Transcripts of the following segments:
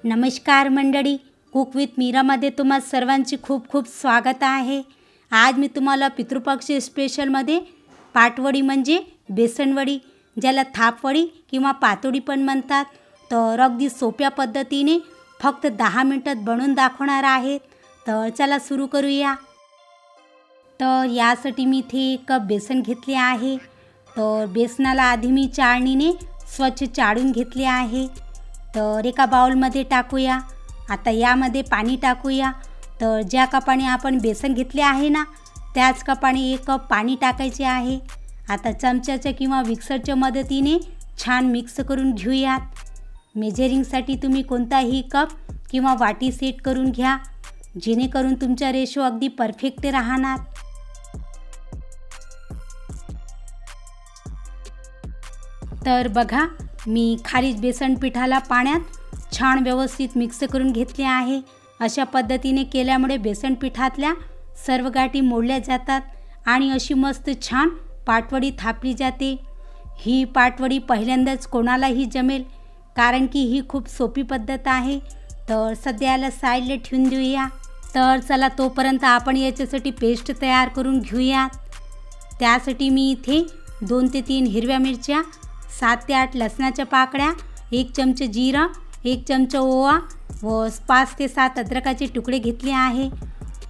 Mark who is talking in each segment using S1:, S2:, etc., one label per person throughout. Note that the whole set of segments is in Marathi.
S1: नमस्कार मंडळी, कुक विथ मीरामध्ये तुम्हा सर्वांचे खूप खूप स्वागत आहे। आज मी तुम्हाला पितृपक्ष स्पेशलमध्ये पाटवडी म्हणजे बेसनवडी, ज्याला थापवडी किंवा पातोडी पण म्हणतात, तर अगदी सोप्या पद्धतीने फक्त 10 मिनिटात बनवून दाखवणार आहे। तर चला सुरू करूया। तर यासाठी मी इथे 1 कप बेसन घेतले आहे। तर बेसनाला आधी मी चाळणीने स्वच्छ चाळून घेतले आहे। तर एका बाउलमध्ये टाकूया। आता यामध्ये पाणी टाकूया। तर ज्या कपाने आपण बेसन घेतले आहे ना, त्याच कपाने 1 कप पाणी टाकायचे आहे। आता चमच्याच्या किंवा मिक्सरच्या मदतीने छान मिक्स करून घेऊयात। मेजरिंगसाठी तुम्ही कोणताही कप किंवा वाटी सेट करून घ्या, जेणेकरून तुमचा रेशो अगदी परफेक्ट राहणार। तर बघा, मी खाली बेसन पिठाला पाण्यात छान व्यवस्थित मिक्स करून घेतले आहे। अशा पद्धतीने केल्यामुळे बेसन पिठातल्या सर्व गाठी मोडल्या जातात आणि अशी मस्त छान पाटवडी थापली जाते। ही पाटवडी पहिल्यांदाच कोणालाही जमेल, कारण की ही खूप सोपी पद्धत आहे। तर सध्याला साईडला ठेवून देऊया। तर चला तोपर्यंत आपण याच्यासाठी पेस्ट तयार करून घेऊयात। त्यासाठी मी इथे 2 ते 3 हिरव्या मिरच्या, 7 ते 8 लसणाच्या पाकळ्या, 1 चमचा जिरा, 1 चमचा ओवा व 5 ते 7 अद्रकाचे तुकडे घेतले आहे।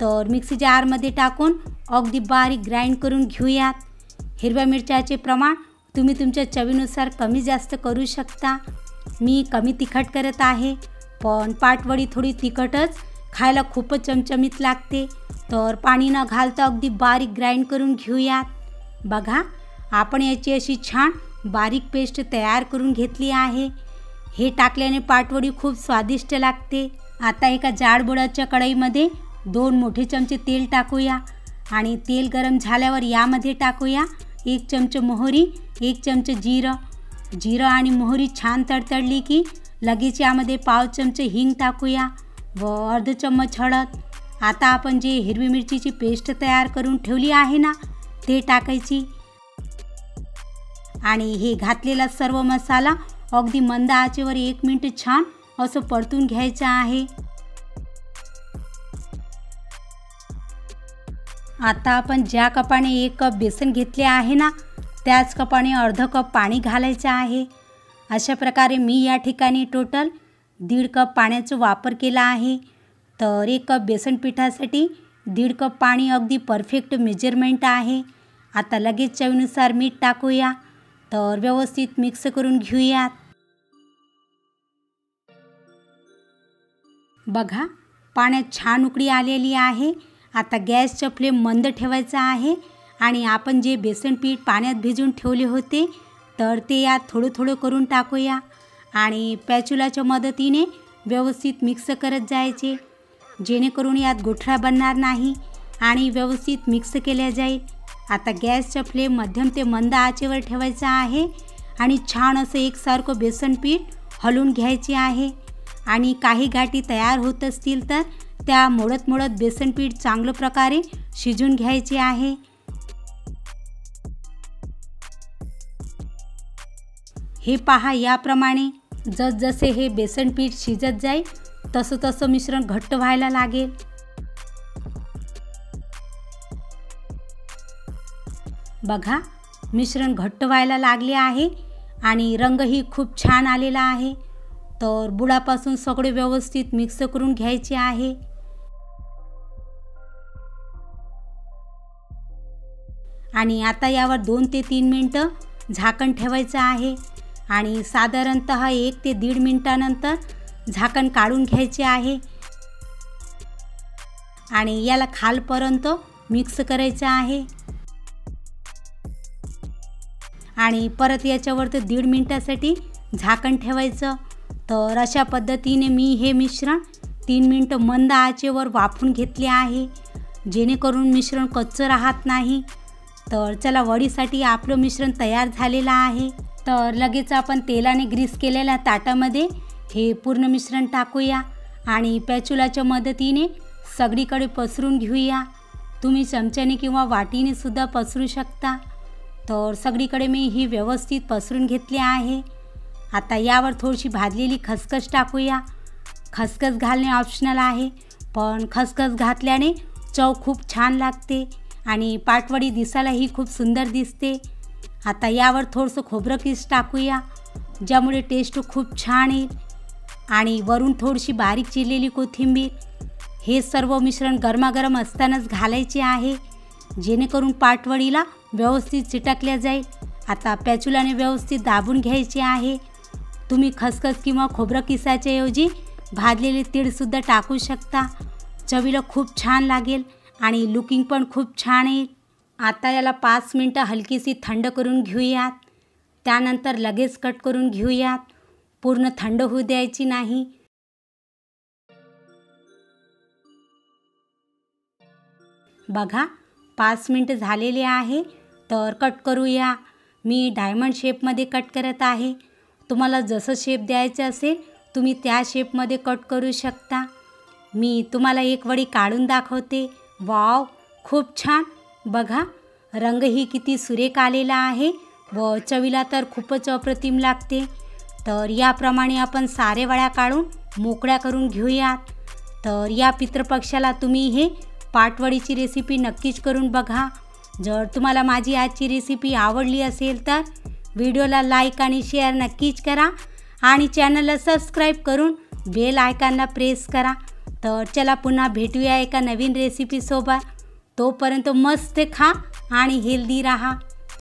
S1: तर मिक्सी जारमध्ये टाकून अगदी बारीक ग्राइंड करून घेऊयात। हिरव्या मिरच्याचे प्रमाण तुम्ही तुमच्या चवीनुसार कमी जास्त करू शकता। मी कमी तिखट करत आहे, पण पाटवडी थोडी तिखटच खायला खूपच चमचमीत लागते। तर पाणी न घालता अगदी बारीक ग्राइंड करून घेऊयात। बघा, आपण याची अशी छान बारीक पेस्ट तयार करून घेतली आहे। हे टाकल्याने पाटवडी खूप स्वादिष्ट लागते। आता एका जाडबुडाच्या कढईमध्ये 2 मोठे चमचे तेल टाकूया आणि तेल गरम झाल्यावर यामध्ये टाकूया 1 चमचा मोहरी, 1 चमचा जिरं आणि मोहरी छान तडतडली की लगेच यामध्ये पाव चमचे हिंग टाकूया व अर्धा चम्मच हळद। आता आपण जे हिरवी मिरचीची पेस्ट तयार करून ठेवली आहे ना, ते टाकायची आणि हे घातलेला सर्व मसाला अगदी मंद आचेवर 1 मिनिट छान असं परतून घ्यायचं आहे। आता आपण ज्या कपाने 1 कप बेसन घेतले आहे ना, त्याच कपाने अर्धा कप पाणी घालायचं आहे। अशा प्रकारे मी या ठिकाणी टोटल 1.5 कप पाण्याचा वापर केला आहे। तर 1 कप बेसन पिठासाठी 1.5 कप पाणी अगदी परफेक्ट मेजरमेंट आहे। आता लगेच चवीनुसार मीठ टाकूया। तर व्यवस्थित मिक्स करून घेऊयात। बघा, पाण्यात छान उकळी आलेली आहे। आता गॅसचा फ्लेम मंद ठेवायचा आहे आणि आपण जे बेसन पीठ पाण्यात भिजवून ठेवले होते, तर ते यात थोडं थोडं करून टाकूया आणि पॅचुलाच्या मदतीने व्यवस्थित मिक्स करत जायचे, जेणेकरून यात गुठळा बनणार नाही आणि व्यवस्थित मिक्स केल्या जाईल। आता गॅसचा फ्लेम मध्यम ते मंद आचेवर ठेवायचा आहे आणि छान असं एकसारखं बेसन पीठ हलवून घ्यायचे आहे आणि काही गाठी तयार होत असतील तर त्या मोडत बेसन पीठ चांगल्या प्रकारे शिजून घ्यायचे आहे। हे पहा, याप्रमाणे जसजसे हे बेसन पीठ शिजत जाईल तसं मिश्रण घट्ट व्हायला लागेल। बघा, मिश्रण घट्ट व्हायला लागले आहे आणि रंगही खूप छान आलेला आहे। तर बुडापासून सगळे व्यवस्थित मिक्स करून घ्यायचे आहे। आणि आता यावर 2 ते 3 मिनिटं झाकण ठेवायचं आहे आणि साधारणतः 1 ते 1.5 मिनिटानंतर झाकण काढून घ्यायचे आहे आणि याला खालपर्यंत मिक्स करायचं आहे आणि परत याच्यावर 1.5 मिनिटासाठी झाकण ठेवायचं। तर अशा पद्धतीने मी हे मिश्रण 3 मिनिटं मंद आचेवर वाफवून घेतले आहे, जेणेकरून मिश्रण कच्चं राहत नाही। तर चला, वडीसाठी आपलं मिश्रण तयार झालेलं आहे। तर लगेच आपण तेलाने ग्रीस केलेल्या ताटामध्ये हे पूर्ण मिश्रण टाकूया आणि पॅचुलाच्या मदतीने सगळीकडे पसरून घेऊया। तुम्ही चमच्याने किंवा वाटीने सुद्धा पसरू शकता। तर सगळीकडे मी ही व्यवस्थित पसरून घेतली आहे। आता यावर थोडीशी भाजलेली खसखस टाकूया खसखस घालणे ऑप्शनल आहे, पण खसखस घातल्याने चव खूप छान लागते आणि पाटवडी दिसायलाही खूप सुंदर दिसते। आता यावर थोडंसं खोबरं किस टाकूया, ज्यामुळे टेस्ट खूप छान येईल आणि वरून थोडीशी बारीक चिरलेली कोथिंबीर। हे सर्व मिश्रण गरमागरम असतानाच घालायचे आहे, जेणेकरून पाटवडीला व्यवस्थित चिटकल्या जाईल। आता पॅचुलाने व्यवस्थित दाबून घ्यायचे आहे। तुम्ही खसखस किंवा खोबरं किसायच्या ऐवजी भाजलेले तीळसुद्धा टाकू शकता, चवीला खूप छान लागेल आणि लुकिंग पण खूप छान येईल। आता याला 5 मिनटं हलकीशी थंड करून घेऊयात, त्यानंतर लगेच कट करून घेऊयात, पूर्ण थंड होऊ द्यायची नाही। बघा 5 मिनटं झालेले आहे, तर कट करूया। मी डायमंड शेपमध्ये कट करत आहे, तुम्हाला जसं शेप द्यायचं असेल तुम्ही त्या शेपमध्ये कट करू शकता। मी तुम्हाला एक वडी काढून दाखवते। वाव, खूप छान! बघा रंगही किती सुरेख आलेला आहे व चवीला तर खूपच अप्रतिम लागते। तर याप्रमाणे आपण सारे वड्या काढून मोकळ्या करून घेऊयात। तर या पितृपक्षाला तुम्ही हे पाटवडीची रेसिपी नक्कीच करून बघा। जर तुम्हाला माझी आजची रेसिपी आवडली असेल तर व्हिडिओला लाईक आणि शेअर नक्कीच करा आणि चॅनलला सबस्क्राईब करून बेल आयकॉनला प्रेस करा। तर चला पुन्हा भेटूया एका नवीन रेसिपीसोबत। तोपर्यंत मस्त खा आणि हेल्दी राहा।